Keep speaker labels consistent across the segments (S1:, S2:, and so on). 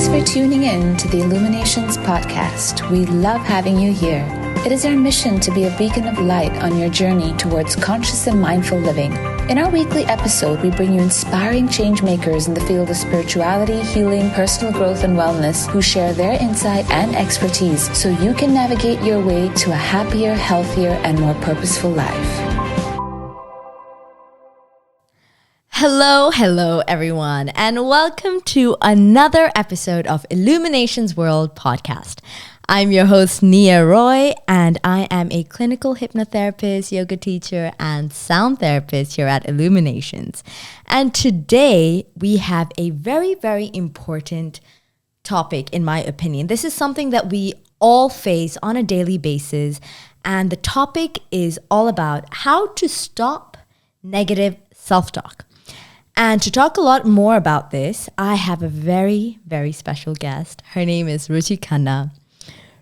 S1: for tuning in to the Illuminations Podcast. We love having you here. It is our mission to be a beacon of light on your journey towards conscious and mindful living. In our weekly episode, we bring you inspiring change makers in the field of spirituality, healing, personal growth, and wellness who share their insight and expertise so you can navigate your way to a happier, healthier, and more purposeful life.
S2: Hello everyone, and welcome to another episode of Illuminations World Podcast. I'm your host, Nia Roy, and I am a clinical hypnotherapist, yoga teacher, and sound therapist here at Illuminations. And today we have a very, very important topic, in my opinion. This is something that we all face on a daily basis, and the topic is all about how to stop negative self-talk. And to talk a lot more about this, I have a very, very special guest. Her name is Ruchi Khanna.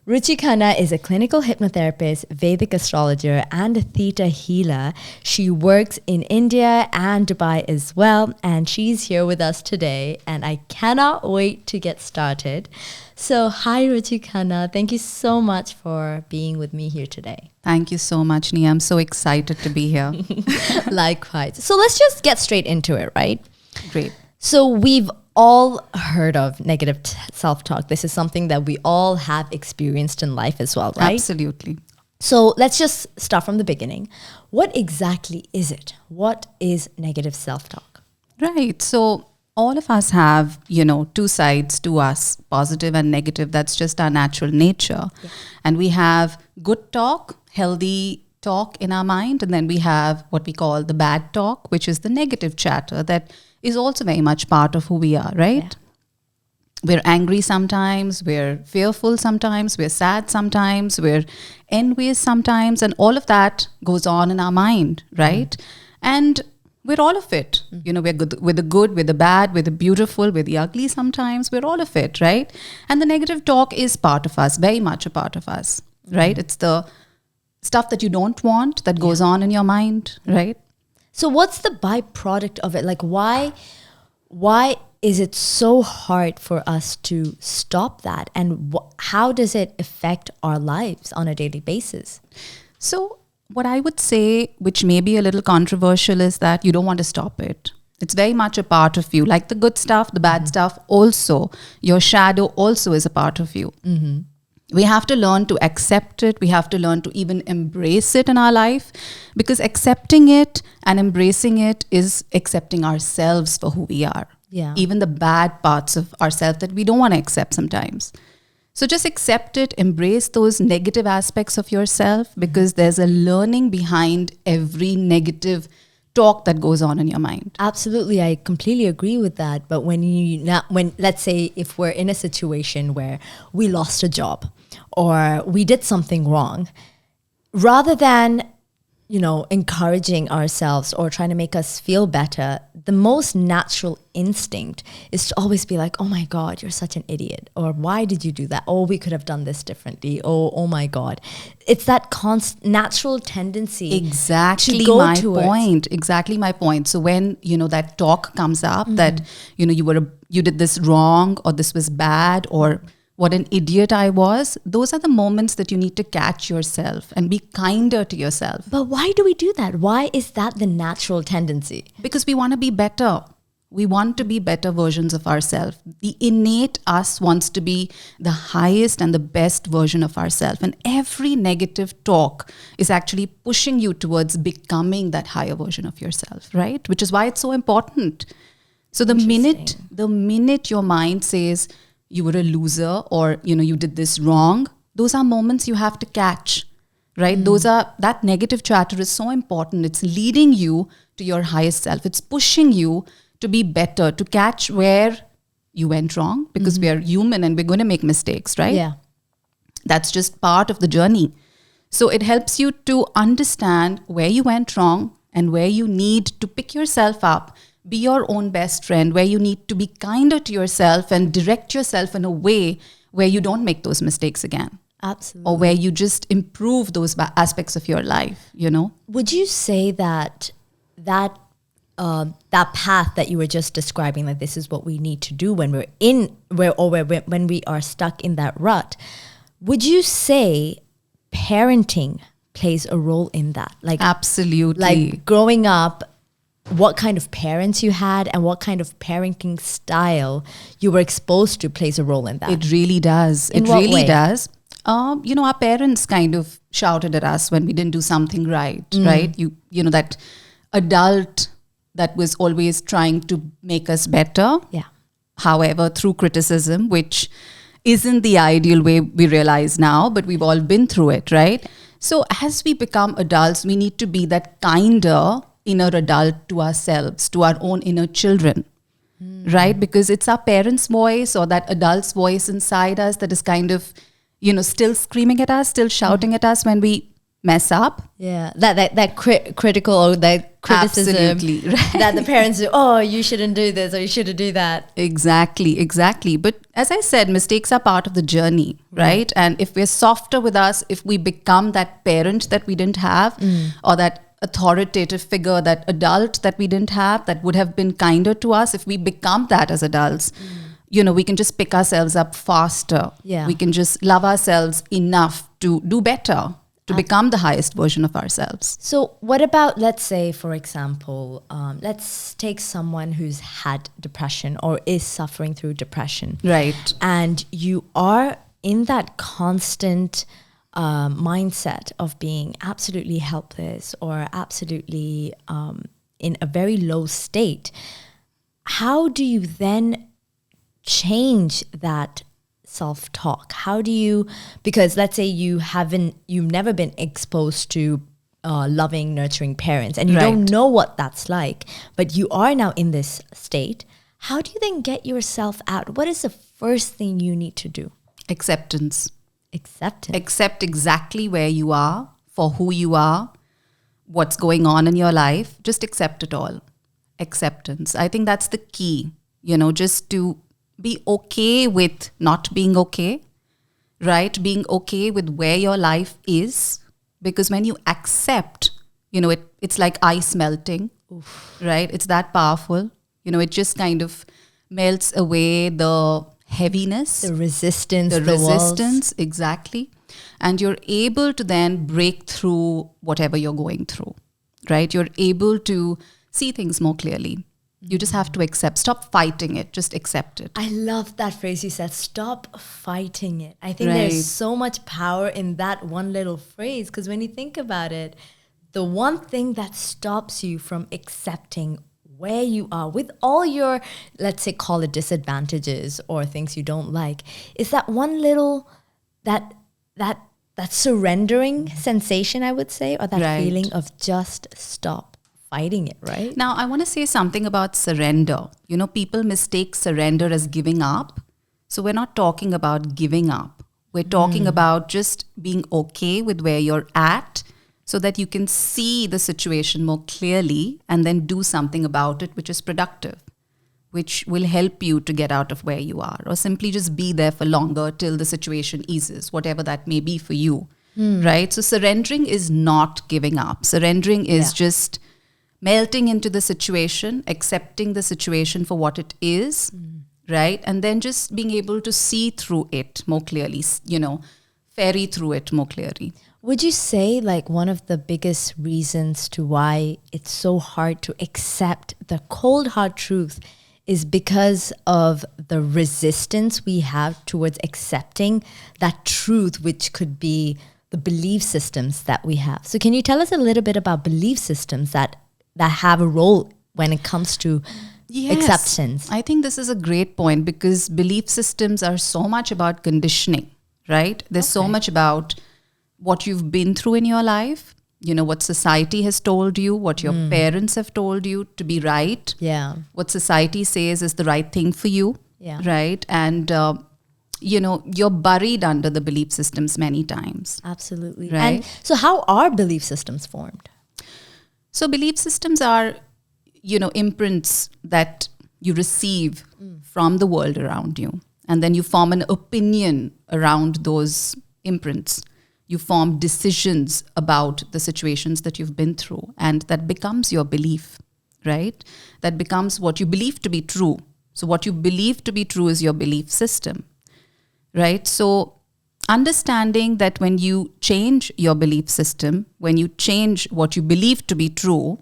S2: Ruchi Khanna is a clinical hypnotherapist, Vedic astrologer, and a Theta healer. She works in India and Dubai as well, and she's here with us today, and I cannot wait to get started. So, hi Ruchi Khanna, thank you so much for being with me here today.
S3: Thank you so much, Nia. I'm so excited to be here.
S2: Likewise. So let's just get straight into it, right?
S3: Great.
S2: So we've all heard of negative self-talk. This is something that we all have experienced in life as well, right?
S3: Absolutely.
S2: So let's just start from the beginning. What exactly is it? What is negative self-talk?
S3: Right. So all of us have, two sides to us, positive and negative. That's just our natural nature. Yeah. And we have good talk, healthy talk in our mind. And then we have what we call the bad talk, which is the negative chatter that is also very much part of who we are, right? Yeah. We're angry sometimes, we're fearful sometimes, we're sad sometimes, we're envious sometimes, and all of that goes on in our mind, right? And we're all of it. We're good, we're the good, we're the bad, we're the beautiful, we're the ugly sometimes, we're all of it, right? And the negative talk is part of us, very much a part of us, right? It's the stuff that you don't want that goes on in your mind, right?
S2: So what's the byproduct of it? Like why is it so hard for us to stop that? And how does it affect our lives on a daily basis?
S3: So what I would say, which may be a little controversial, is that you don't want to stop it. It's very much a part of you. Like the good stuff, the bad stuff also. Your shadow also is a part of you. Mm-hmm. We have to learn to accept it. We have to learn to even embrace it in our life, because accepting it and embracing it is accepting ourselves for who we are.
S2: Yeah.
S3: Even the bad parts of ourselves that we don't want to accept sometimes. So just accept it, embrace those negative aspects of yourself, because there's a learning behind every negative talk that goes on in your mind.
S2: Absolutely, I completely agree with that. But when let's say if we're in a situation where we lost a job or we did something wrong, rather than encouraging ourselves or trying to make us feel better, the most natural instinct is to always be like, oh my God, you're such an idiot. Or why did you do that? Oh, we could have done this differently. Oh my God. It's that natural tendency.
S3: Exactly my point. So when, that talk comes up that, you did this wrong, or this was bad, or what an idiot I was, those are the moments that you need to catch yourself and be kinder to yourself.
S2: But why do we do that? Why is that the natural tendency?
S3: Because we want to be better. We want to be better versions of ourselves. The innate us wants to be the highest and the best version of ourselves. And every negative talk is actually pushing you towards becoming that higher version of yourself, right? Which is why it's so important. So the minute your mind says, you were a loser, or, you did this wrong, those are moments you have to catch, right? That negative chatter is so important. It's leading you to your highest self. It's pushing you to be better, to catch where you went wrong, because we are human and we're going to make mistakes, right?
S2: Yeah.
S3: That's just part of the journey. So it helps you to understand where you went wrong and where you need to pick yourself up. Be your own best friend, where you need to be kinder to yourself and direct yourself in a way where you don't make those mistakes again.
S2: Absolutely.
S3: Or where you just improve those aspects of your life,
S2: Would you say that that path that you were just describing, like this is what we need to do when when we are stuck in that rut. Would you say parenting plays a role in that? Like
S3: absolutely.
S2: Like growing up, what kind of parents you had and what kind of parenting style you were exposed to plays a role in that.
S3: It really does.
S2: In what way?
S3: Does. Our parents kind of shouted at us when we didn't do something right, right? You know, that adult that was always trying to make us better.
S2: Yeah.
S3: However, through criticism, which isn't the ideal way we realize now, but we've all been through it, right? So as we become adults, we need to be that kinder inner adult to ourselves, to our own inner children, right? Because it's our parents' voice or that adult's voice inside us that is kind of, still screaming at us, still shouting at us when we mess up.
S2: Yeah, that critical or that criticism.
S3: Absolutely, right.
S2: That the parents do, oh, you shouldn't do this or you shouldn't do that.
S3: Exactly. But as I said, mistakes are part of the journey, right? And if we're softer with us, if we become that parent that we didn't have or that authoritative figure, that adult that we didn't have, that would have been kinder to us, if we become that as adults, we can just pick ourselves up faster.
S2: Yeah.
S3: We can just love ourselves enough to do better, to become the highest version of ourselves.
S2: So what about, let's say, for example, let's take someone who's had depression or is suffering through depression.
S3: Right.
S2: And you are in that constant mindset of being absolutely helpless or absolutely in a very low state. How do you then change that self-talk? How do you, because let's say you've never been exposed to loving, nurturing parents and you don't know what that's like, but you are now in this state. How do you then get yourself out? What is the first thing you need to do?
S3: Acceptance.
S2: Accept
S3: exactly where you are, for who you are, what's going on in your life. Just accept it all. Acceptance. I think that's the key, just to be okay with not being okay, right? Being okay with where your life is. Because when you accept, it's like ice melting, right? It's that powerful. It just kind of melts away the heaviness,
S2: the resistance,
S3: walls. Exactly. And you're able to then break through whatever you're going through, right? You're able to see things more clearly. You just have to accept. Stop fighting it. Just accept it.
S2: I love that phrase you said. Stop fighting it. I think there's so much power in that one little phrase, because when you think about it, the one thing that stops you from accepting where you are with all your, let's say, call it disadvantages or things you don't like, is that one little, that surrendering sensation, I would say, or that feeling of just stop fighting it, right?
S3: Now, I want to say something about surrender. People mistake surrender as giving up. So we're not talking about giving up. We're talking about just being okay with where you're at, so that you can see the situation more clearly and then do something about it which is productive, which will help you to get out of where you are, or simply just be there for longer till the situation eases, whatever that may be for you, right? So surrendering is not giving up. Surrendering is just melting into the situation, accepting the situation for what it is, right? And then just being able to see through it more clearly, ferry through it more clearly.
S2: Would you say like one of the biggest reasons to why it's so hard to accept the cold hard truth is because of the resistance we have towards accepting that truth, which could be the belief systems that we have? So can you tell us a little bit about belief systems that have a role when it comes to acceptance?
S3: I think this is a great point, because belief systems are so much about conditioning, right? There's so much about what you've been through in your life, what society has told you, what your parents have told you to be right.
S2: Yeah.
S3: What society says is the right thing for you.
S2: Yeah.
S3: Right. And, you're buried under the belief systems many times.
S2: Absolutely.
S3: Right.
S2: And so how are belief systems formed?
S3: So belief systems are, imprints that you receive from the world around you. And then you form an opinion around those imprints. You form decisions about the situations that you've been through, and that becomes your belief, right? That becomes what you believe to be true. So what you believe to be true is your belief system, right? So understanding that when you change your belief system, when you change what you believe to be true,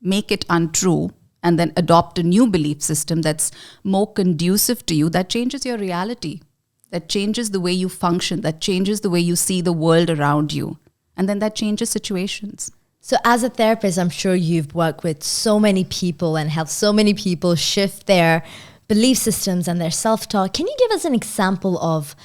S3: make it untrue, and then adopt a new belief system that's more conducive to you, that changes your reality, that changes the way you function, that changes the way you see the world around you, and then that changes situations.
S2: So as a therapist, I'm sure you've worked with so many people and helped so many people shift their belief systems and their self-talk. Can you give us an example of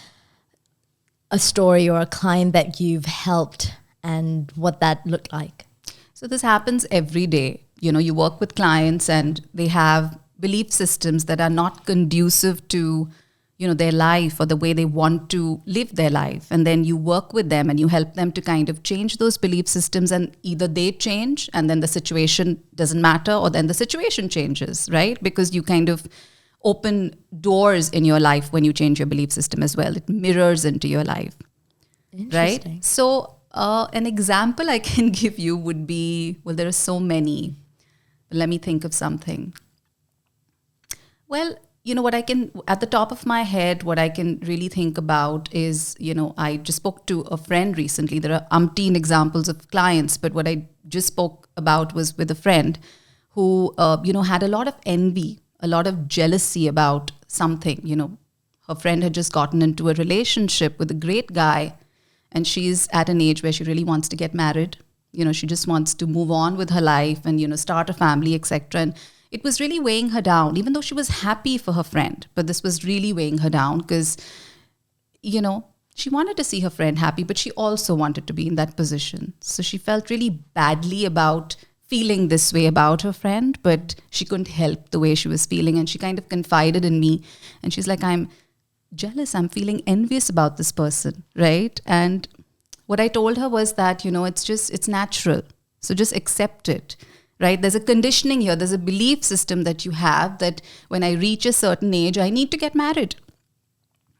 S2: a story or a client that you've helped and what that looked like?
S3: So this happens every day. You work with clients and they have belief systems that are not conducive to, their life or the way they want to live their life. And then you work with them and you help them to kind of change those belief systems, and either they change and then the situation doesn't matter, or then the situation changes, right? Because you kind of open doors in your life when you change your belief system as well. It mirrors into your life, right? So an example I can give you would be, well, there are so many. Let me think of something. Well, what I can, at the top of my head, what I can really think about is, I just spoke to a friend recently. There are umpteen examples of clients, but what I just spoke about was with a friend who, had a lot of envy, a lot of jealousy about something. Her friend had just gotten into a relationship with a great guy, and she's at an age where she really wants to get married. She just wants to move on with her life and, start a family, etc. And it was really weighing her down, even though she was happy for her friend. But this was really weighing her down because, she wanted to see her friend happy, but she also wanted to be in that position. So she felt really badly about feeling this way about her friend, but she couldn't help the way she was feeling. And she kind of confided in me. And she's like, I'm jealous. I'm feeling envious about this person, right? And what I told her was that, it's natural. So just accept it. Right? There's a conditioning here. There's a belief system that you have that when I reach a certain age, I need to get married.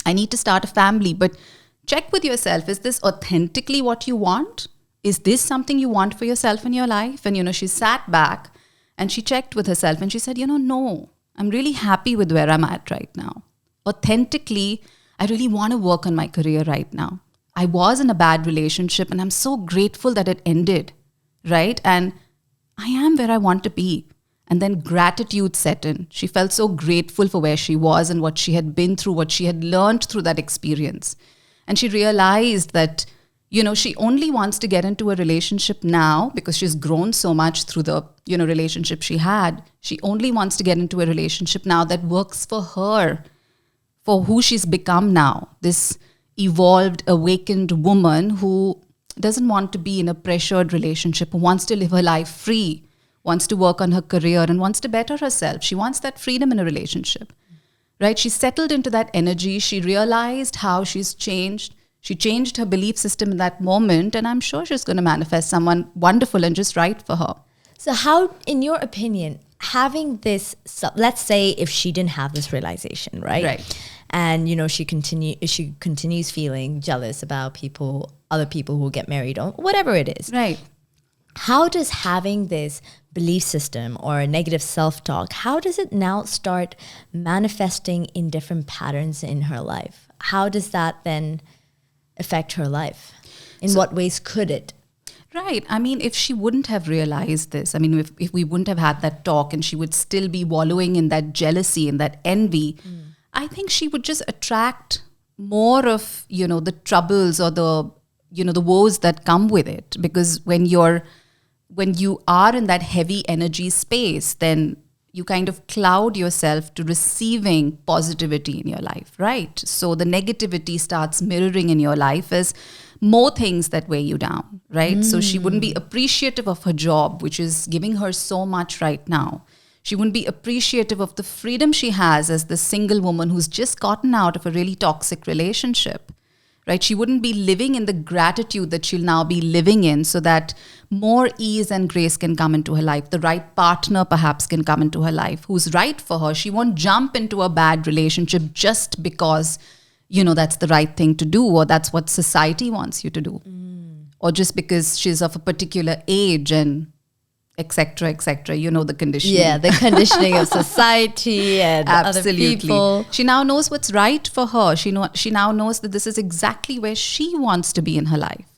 S3: I need to start a family. But check with yourself. Is this authentically what you want? Is this something you want for yourself in your life? And, she sat back and she checked with herself and she said, no, I'm really happy with where I'm at right now. Authentically, I really want to work on my career right now. I was in a bad relationship and I'm so grateful that it ended. Right? And I am where I want to be. And then gratitude set in. She felt so grateful for where she was and what she had been through, what she had learned through that experience. And she realized that, she only wants to get into a relationship now because she's grown so much through the, relationship she had. She only wants to get into a relationship now that works for her, for who she's become now. This evolved, awakened woman who doesn't want to be in a pressured relationship, who wants to live her life free, wants to work on her career and wants to better herself. She wants that freedom in a relationship, right? She settled into that energy. She realized how she's changed. She changed her belief system in that moment, and I'm sure she's going to manifest someone wonderful and just right for her.
S2: So how, in your opinion, having this, let's say if she didn't have this realization, right?
S3: Right.
S2: And, she continues feeling jealous about other people who get married or whatever it is.
S3: Right.
S2: How does having this belief system or a negative self-talk, how does it now start manifesting in different patterns in her life? How does that then affect her life? In what ways could it?
S3: Right. I mean, if she wouldn't have realized this, if we wouldn't have had that talk and she would still be wallowing in that jealousy and that envy, I think she would just attract more of, the troubles or the woes that come with it. Because when you are in that heavy energy space, then you kind of cloud yourself to receiving positivity in your life, right? So the negativity starts mirroring in your life as more things that weigh you down, right? So she wouldn't be appreciative of her job, which is giving her so much right now. She wouldn't be appreciative of the freedom she has as the single woman who's just gotten out of a really toxic relationship, right? She wouldn't be living in the gratitude that she'll now be living in so that more ease and grace can come into her life. The right partner perhaps can come into her life who's right for her. She won't jump into a bad relationship just because, that's the right thing to do or that's what society wants you to do. Or just because she's of a particular age and, etc., etc. You know the conditioning.
S2: Yeah, the conditioning of society and other people.
S3: She now knows what's right for her. She now knows that this is exactly where she wants to be in her life,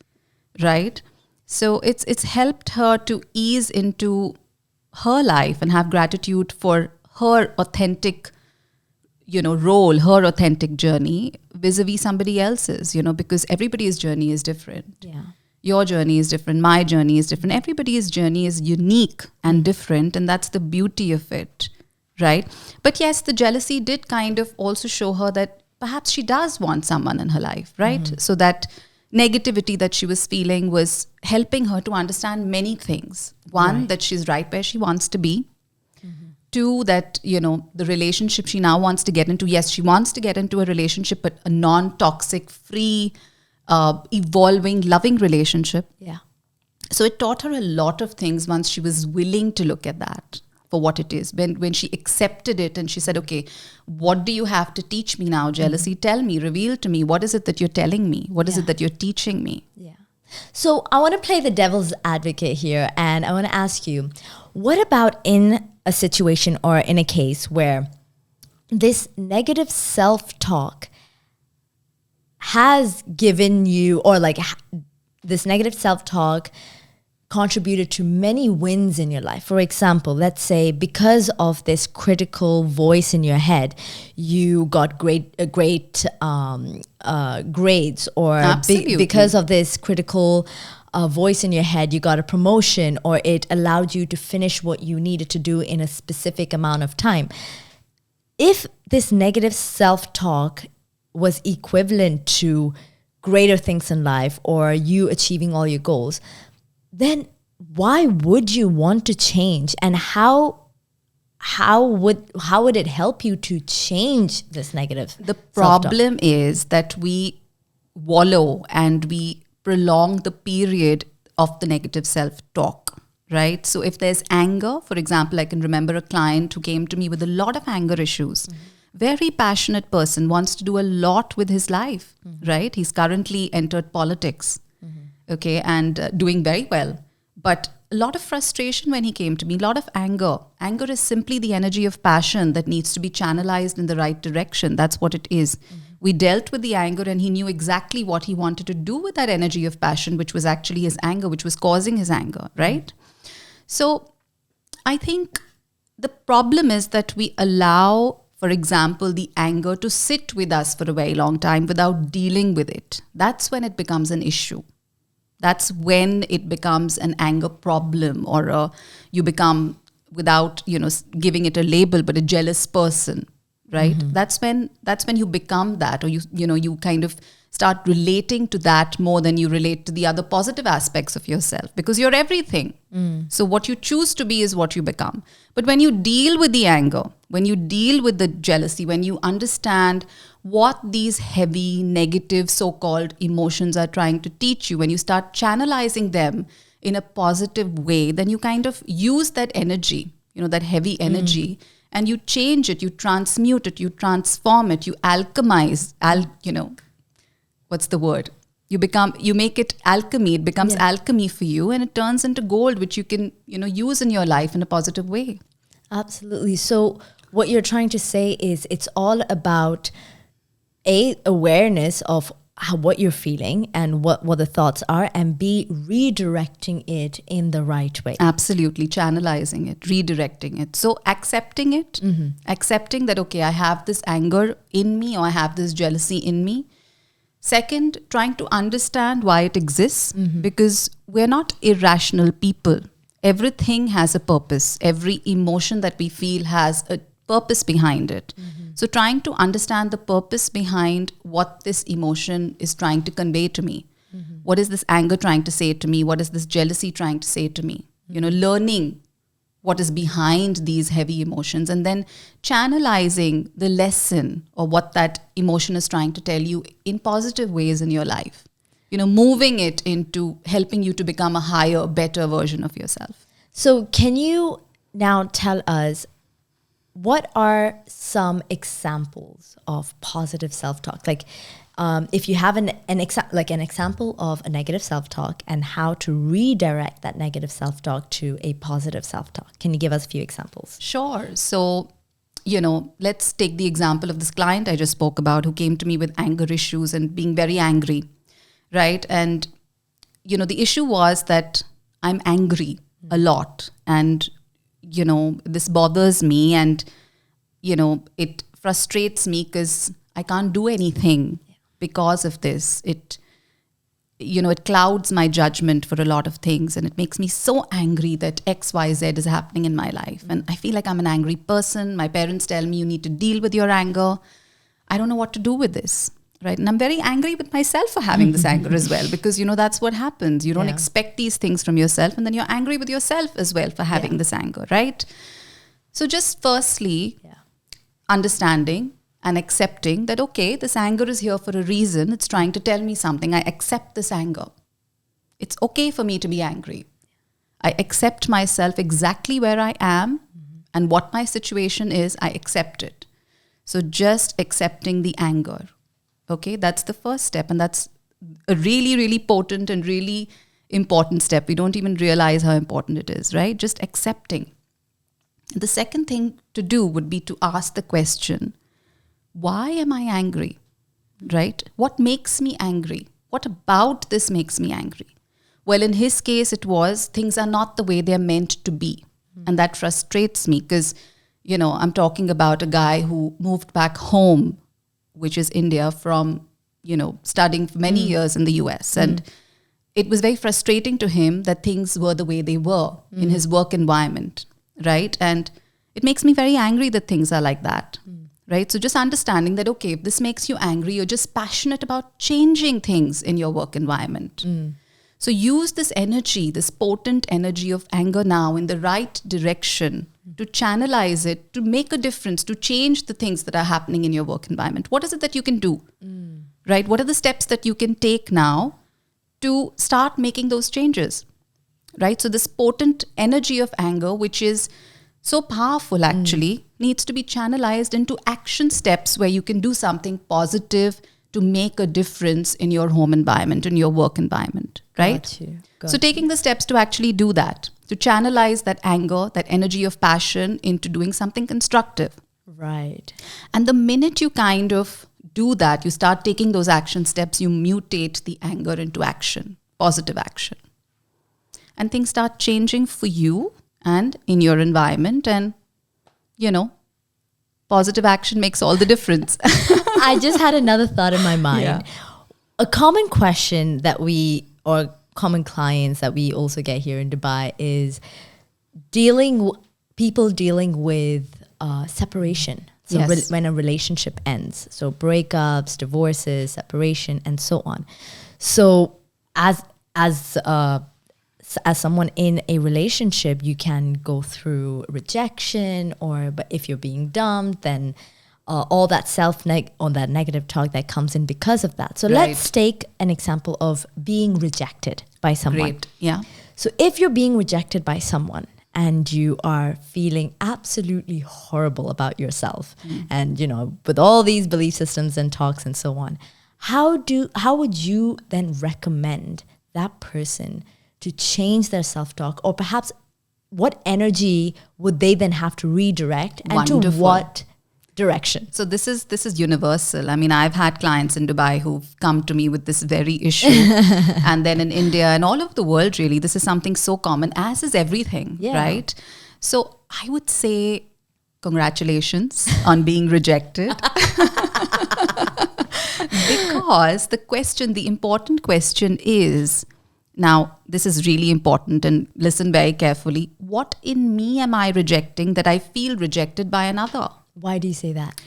S3: right? So it's helped her to ease into her life and have gratitude for her authentic, role, her authentic journey vis-a-vis somebody else's, because everybody's journey is different.
S2: Yeah.
S3: Your journey is different. My journey is different. Everybody's journey is unique and different. And that's the beauty of it, right? But yes, the jealousy did kind of also show her that perhaps she does want someone in her life, right? So that negativity that she was feeling was helping her to understand many things. One, that she's right where she wants to be. Two, that, the relationship she now wants to get into. Yes, she wants to get into a relationship, but a non-toxic, free, evolving, loving relationship.
S2: Yeah.
S3: So it taught her a lot of things once she was willing to look at that for what it is. When she accepted it and she said, okay, what do you have to teach me now, jealousy? Tell me, reveal to me. What is it that you're telling me? What is it that you're teaching me?
S2: Yeah. So I want to play the devil's advocate here, and I want to ask you, what about in a situation or in a case where this negative self-talk has given you, or like this negative self-talk contributed to many wins in your life? For example, let's say because of this critical voice in your head, you got great grades, or because of this critical voice in your head, you got a promotion, or it allowed you to finish what you needed to do in a specific amount of time. If this negative self-talk was equivalent to greater things in life or you achieving all your goals, then why would you want to change? And how would it help you to change this negative
S3: The problem is that we wallow and we prolong the period of the negative self-talk, right? So if there's anger, for example, I can remember a client who came to me with a lot of anger issues. Very passionate person, wants to do a lot with his life, right? He's currently entered politics, okay, and doing very well. But a lot of frustration when he came to me, a lot of anger. Anger is simply the energy of passion that needs to be channelized in the right direction. That's what it is. We dealt with the anger and he knew exactly what he wanted to do with that energy of passion, which was actually his anger, which was causing his anger, right? So I think the problem is that we allow, for example, the anger to sit with us for a very long time without dealing with it. That's when it becomes an issue. That's when it becomes an anger problem, or you become, without giving it a label, but a jealous person, right? That's when you become that, or you kind of start relating to that more than you relate to the other positive aspects of yourself, because you're everything. So what you choose to be is what you become. But when you deal with the anger, when you deal with the jealousy, when you understand what these heavy, negative, so-called emotions are trying to teach you, when you start channelizing them in a positive way, then you kind of use that energy, that heavy energy, and you change it, you transmute it, you transform it, you alchemize, what's the word? You make it alchemy. It becomes alchemy for you, and it turns into gold, which you can, use in your life in a positive way.
S2: Absolutely. So what you're trying to say is it's all about awareness of what you're feeling and what the thoughts are, and B, redirecting it in the right way.
S3: Absolutely. Channelizing it, redirecting it. So accepting it, accepting that, okay, I have this anger in me, or I have this jealousy in me. Second, trying to understand why it exists, because we're not irrational people. Everything has a purpose. Every emotion that we feel has a purpose behind it. So trying to understand the purpose behind what this emotion is trying to convey to me. What is this anger trying to say to me? What is this jealousy trying to say to me? Learning what is behind these heavy emotions, and then channelizing the lesson or what that emotion is trying to tell you in positive ways in your life. Moving it into helping you to become a higher, better version of yourself.
S2: So can you now tell us what are some examples of positive self-talk? Like, if you have an example of a negative self-talk and how to redirect that negative self-talk to a positive self-talk. Can you give us a few examples?
S3: Sure. So, let's take the example of this client I just spoke about who came to me with anger issues and being very angry, right? And, the issue was that I'm angry a lot and, this bothers me and, it frustrates me because I can't do anything because of this. It clouds my judgment for a lot of things and it makes me so angry that X, Y, Z is happening in my life. And I feel like I'm an angry person. My parents tell me you need to deal with your anger. I don't know what to do with this, right? And I'm very angry with myself for having this anger as well because, that's what happens. You don't expect these things from yourself and then you're angry with yourself as well for having this anger, right? So just firstly, understanding and accepting that, okay, this anger is here for a reason. It's trying to tell me something. I accept this anger. It's okay for me to be angry. I accept myself exactly where I am and what my situation is, I accept it. So just accepting the anger. Okay, that's the first step. And that's a really, really potent and really important step. We don't even realize how important it is, right? Just accepting. The second thing to do would be to ask the question, why am I angry, right? What makes me angry? What about this makes me angry? Well, in his case, it was things are not the way they're meant to be. And that frustrates me because, I'm talking about a guy who moved back home, which is India, from, studying for many years in the US. And it was very frustrating to him that things were the way they were in his work environment, right? And it makes me very angry that things are like that. Right? So just understanding that, okay, if this makes you angry, you're just passionate about changing things in your work environment. So use this energy, this potent energy of anger now in the right direction to channelize it, to make a difference, to change the things that are happening in your work environment. What is it that you can do? Right? What are the steps that you can take now to start making those changes? Right? So this potent energy of anger, which is so powerful actually, needs to be channelized into action steps where you can do something positive to make a difference in your home environment, in your work environment, right? So taking the steps to actually do that, to channelize that anger, that energy of passion into doing something constructive.
S2: Right.
S3: And the minute you kind of do that, you start taking those action steps, you mutate the anger into action, positive action. And things start changing for you and in your environment, and positive action makes all the difference.
S2: I just had another thought in my mind. A common question that common clients that we also get here in Dubai is people dealing with separation. So when a relationship ends, so breakups, divorces, separation, and so on. So as someone in a relationship, you can go through rejection, but if you're being dumped, then all that that negative talk that comes in because of that. So let's take an example of being rejected by someone.
S3: Great. Yeah.
S2: So if you're being rejected by someone and you are feeling absolutely horrible about yourself, and with all these belief systems and talks and so on, how would you then recommend that person to change their self-talk, or perhaps what energy would they then have to redirect and
S3: Wonderful.
S2: To what direction?
S3: So this is universal. I mean, I've had clients in Dubai who've come to me with this very issue and then in India and all over the world, really, this is something so common, as is everything, right? So I would say congratulations on being rejected. Because the important question is, now, this is really important and listen very carefully. What in me am I rejecting that I feel rejected by another?
S2: Why do you say that?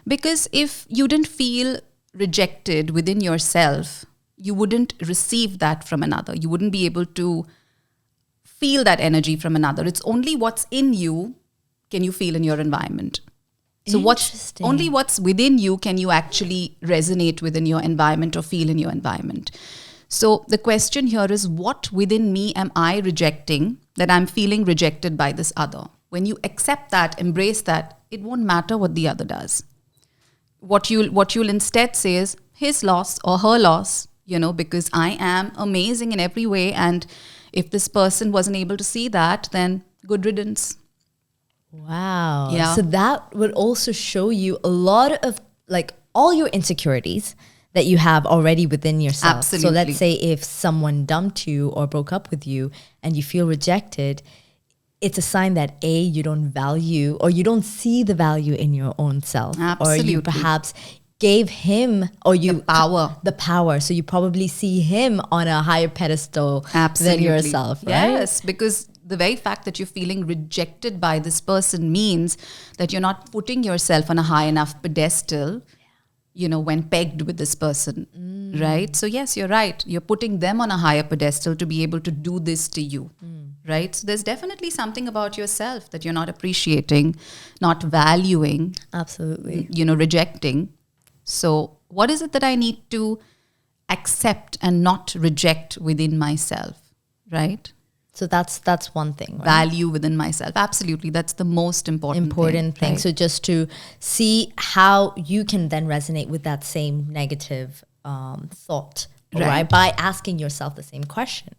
S3: Because if you didn't feel rejected within yourself, you wouldn't receive that from another. You wouldn't be able to feel that energy from another. It's only what's in you can you feel in your environment. So only what's within you can you actually resonate within your environment or feel in your environment. So the question here is, what within me am I rejecting that I'm feeling rejected by this other? When you accept that, embrace that, it won't matter what the other does. What you'll instead say is his loss or her loss, because I am amazing in every way. And if this person wasn't able to see that, then good riddance.
S2: Wow.
S3: Yeah.
S2: So that would also show you a lot of like all your insecurities that you have already within yourself.
S3: Absolutely.
S2: So let's say if someone dumped you or broke up with you and you feel rejected, it's a sign that A, you don't value or you don't see the value in your own self.
S3: Absolutely.
S2: Or you perhaps gave him or you the power. So you probably see him on a higher pedestal than yourself, right?
S3: Yes, because the very fact that you're feeling rejected by this person means that you're not putting yourself on a high enough pedestal, when pegged with this person, right? So yes, you're right. You're putting them on a higher pedestal to be able to do this to you, right? So there's definitely something about yourself that you're not appreciating, not valuing.
S2: Absolutely.
S3: Rejecting. So what is it that I need to accept and not reject within myself, right?
S2: So that's one thing, right?
S3: Value within myself. Absolutely. That's the most important thing.
S2: Right? So just to see how you can then resonate with that same negative thought, right? By asking yourself the same question.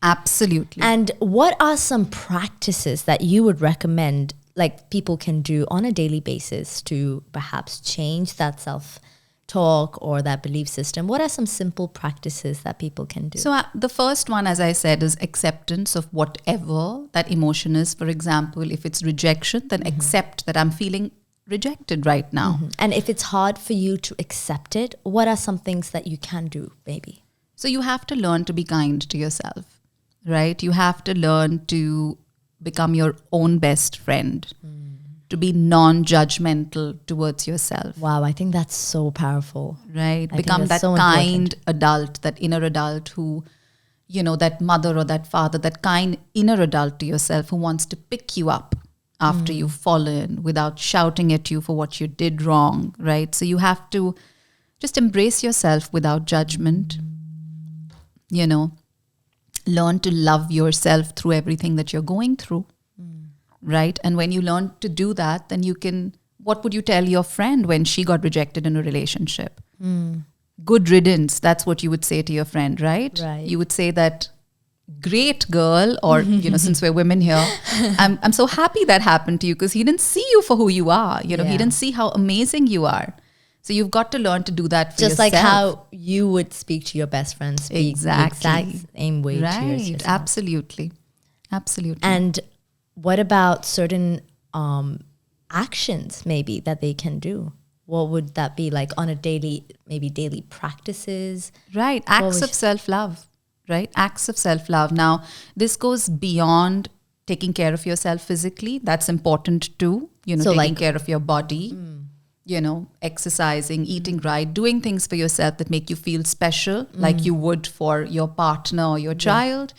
S3: Absolutely.
S2: And what are some practices that you would recommend like people can do on a daily basis to perhaps change that self-talk or that belief system? What are some simple practices that people can do?
S3: So the first one, as I said, is acceptance of whatever that emotion is. For example, if it's rejection, then accept that I'm feeling rejected right now.
S2: And if it's hard for you to accept it, what are some things that you can do, maybe?
S3: So you have to learn to be kind to yourself, right? You have to learn to become your own best friend, to be non-judgmental towards yourself.
S2: Wow, I think that's so powerful.
S3: Right?
S2: I
S3: Become
S2: think
S3: that
S2: that's so
S3: kind
S2: important.
S3: adult, that inner adult who, that mother or that father, that kind inner adult to yourself who wants to pick you up after you've fallen without shouting at you for what you did wrong, right? So you have to just embrace yourself without judgment, learn to love yourself through everything that you're going through, right? And when you learn to do that, then you can, what would you tell your friend when she got rejected in a relationship? Good riddance, that's what you would say to your friend, right?
S2: Right.
S3: You would say that, great girl, or, since we're women here, I'm so happy that happened to you because he didn't see you for who you are. He didn't see how amazing you are. So you've got to learn to do that for
S2: Just
S3: yourself.
S2: like how you would speak to your best friend, speak
S3: Exactly.
S2: the exact same way to yourself.
S3: Absolutely.
S2: And what about certain actions maybe that they can do? What would that be like on a daily practices?
S3: Right. Acts of self-love. Right. Acts of self-love. Now, this goes beyond taking care of yourself physically. That's important too.
S2: So
S3: taking care of your body, exercising, eating right, doing things for yourself that make you feel special, like you would for your partner or your child.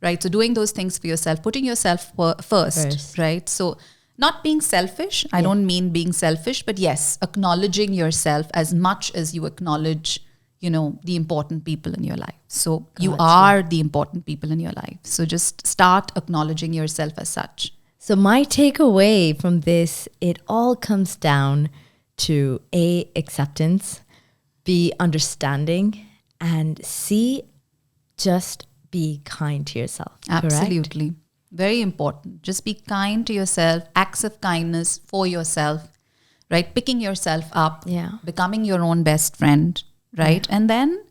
S3: Right. So doing those things for yourself, putting yourself first. Right. So not being selfish. I don't mean being selfish, but yes, acknowledging yourself as much as you acknowledge the important people in your life. So you are the important people in your life. So just start acknowledging yourself as such.
S2: So my takeaway from this, it all comes down to A, acceptance, B, understanding, and C, just be kind to yourself.
S3: Absolutely.
S2: Correct?
S3: Very important. Just be kind to yourself, acts of kindness for yourself, right? Picking yourself up, becoming your own best friend. Right. And then,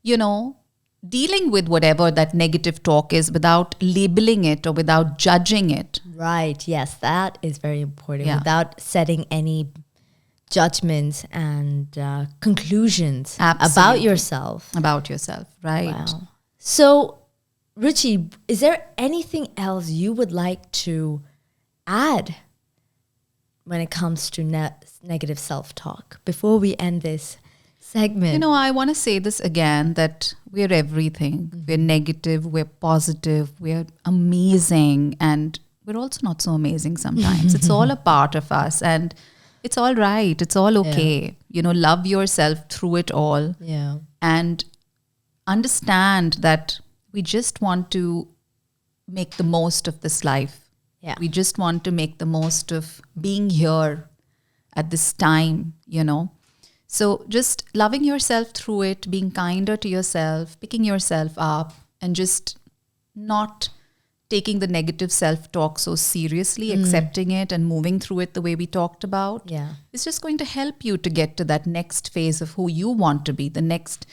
S3: dealing with whatever that negative talk is without labeling it or without judging it.
S2: Right. Yes, that is very important.
S3: Yeah.
S2: Without setting any judgments and conclusions
S3: Absolutely.
S2: about yourself.
S3: About yourself. Right.
S2: Wow. So, Ruchi, is there anything else you would like to add when it comes to negative self-talk before we end this segment?
S3: I want to say this again, that we're everything. We're negative, we're positive, we're amazing, and we're also not so amazing sometimes. It's all a part of us, and it's all right. It's all okay. Love yourself through it all.
S2: Yeah.
S3: And understand that we just want to make the most of this life,
S2: Yeah.
S3: We just want to make the most of being here at this time, So just loving yourself through it, being kinder to yourself, picking yourself up, and just not taking the negative self-talk so seriously, accepting it and moving through it the way we talked about.
S2: Yeah.
S3: It's just going to help you to get to that next phase of who you want to be. The next,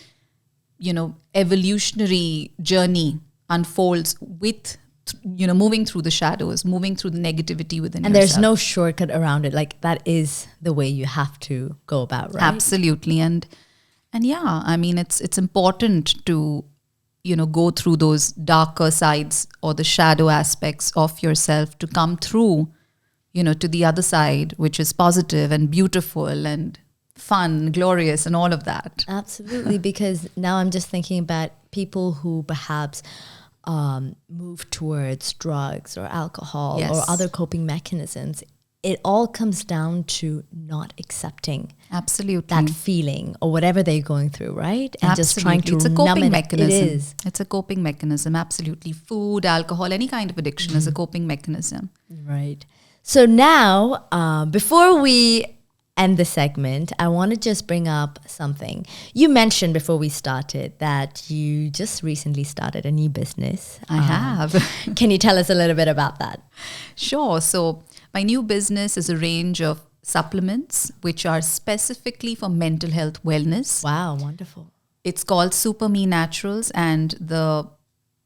S3: evolutionary journey unfolds with, moving through the shadows, moving through the negativity within yourself.
S2: And there's no shortcut around it. Like, that is the way you have to go about, right?
S3: Absolutely. And yeah, I mean, it's important to, go through those darker sides or the shadow aspects of yourself to come through, to the other side, which is positive and beautiful and fun, glorious, and all of that.
S2: Absolutely. Because now I'm just thinking about people who perhaps move towards drugs or alcohol or other coping mechanisms. It all comes down to not accepting that feeling or whatever they're going through, right? And just trying to
S3: It's a coping mechanism.
S2: It is.
S3: It's a coping mechanism, absolutely. Food, alcohol, any kind of addiction is a coping mechanism.
S2: Right. So now, before we end the segment, I want to just bring up something. You mentioned before we started that you just recently started a new business.
S3: I have.
S2: Can you tell us a little bit about that?
S3: Sure. So my new business is a range of supplements which are specifically for mental health wellness.
S2: Wow, wonderful.
S3: It's called Super Me Naturals, and the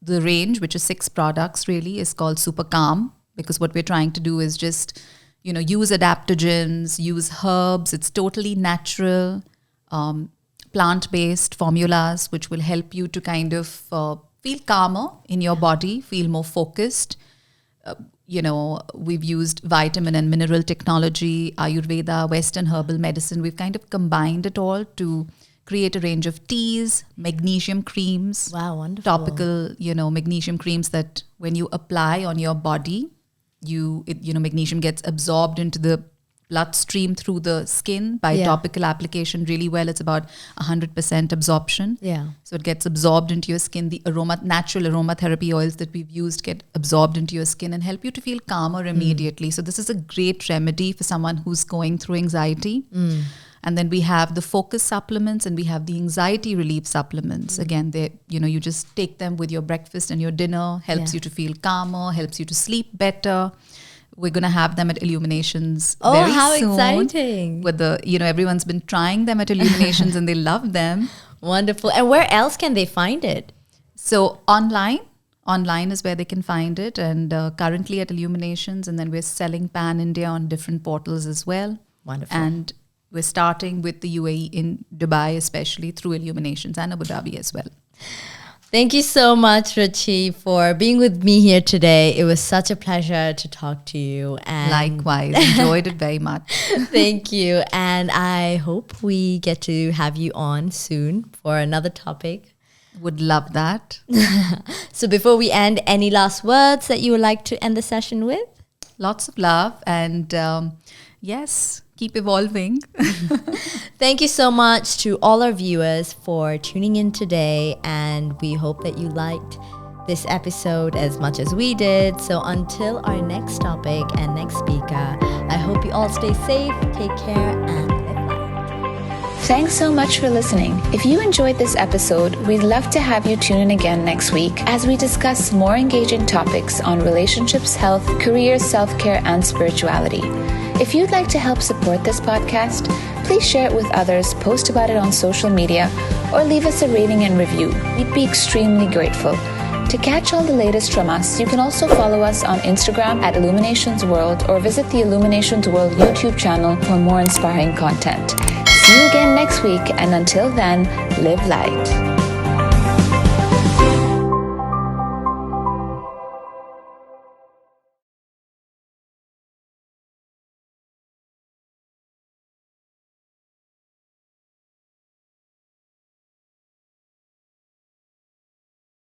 S3: range, which is 6 products really, is called Super Calm, because what we're trying to do is just use adaptogens, use herbs. It's totally natural, plant-based formulas, which will help you to kind of feel calmer in your body, feel more focused. We've used vitamin and mineral technology, Ayurveda, Western herbal medicine. We've kind of combined it all to create a range of teas, magnesium creams.
S2: Wow, wonderful.
S3: Topical, magnesium creams that when you apply on your body, magnesium gets absorbed into the bloodstream through the skin by topical application really well. It's about 100% absorption.
S2: Yeah.
S3: So it gets absorbed into your skin. The natural aromatherapy oils that we've used get absorbed into your skin and help you to feel calmer immediately. So this is a great remedy for someone who's going through anxiety. And then we have the focus supplements and we have the anxiety relief supplements. Again, they, you just take them with your breakfast and your dinner, helps you to feel calmer, helps you to sleep better. We're going to have them at Illuminations very soon.
S2: Oh, how exciting.
S3: With everyone's been trying them at Illuminations and they love them.
S2: Wonderful. And where else can they find it?
S3: So online is where they can find it, and currently at Illuminations, and then we're selling pan-India on different portals as well.
S2: Wonderful.
S3: And we're starting with the UAE in Dubai, especially through Illuminations, and Abu Dhabi as well.
S2: Thank you so much, Ruchi, for being with me here today. It was such a pleasure to talk to you. And
S3: likewise, enjoyed it very much.
S2: Thank you. And I hope we get to have you on soon for another topic.
S3: Would love that.
S2: So before we end, any last words that you would like to end the session with?
S3: Lots of love and yes, keep evolving.
S2: Thank you so much to all our viewers for tuning in today, and we hope that you liked this episode as much as we did. So until our next topic and next speaker, I hope you all stay safe, take care, and live light.
S1: Thanks so much for listening. If you enjoyed this episode, we'd love to have you tune in again next week as we discuss more engaging topics on relationships, health, career, self-care, and spirituality. If you'd like to help support this podcast, please share it with others, post about it on social media, or leave us a rating and review. We'd be extremely grateful. To catch all the latest from us, you can also follow us on Instagram at Illuminations World or visit the Illuminations World YouTube channel for more inspiring content. See you again next week, and until then, live light.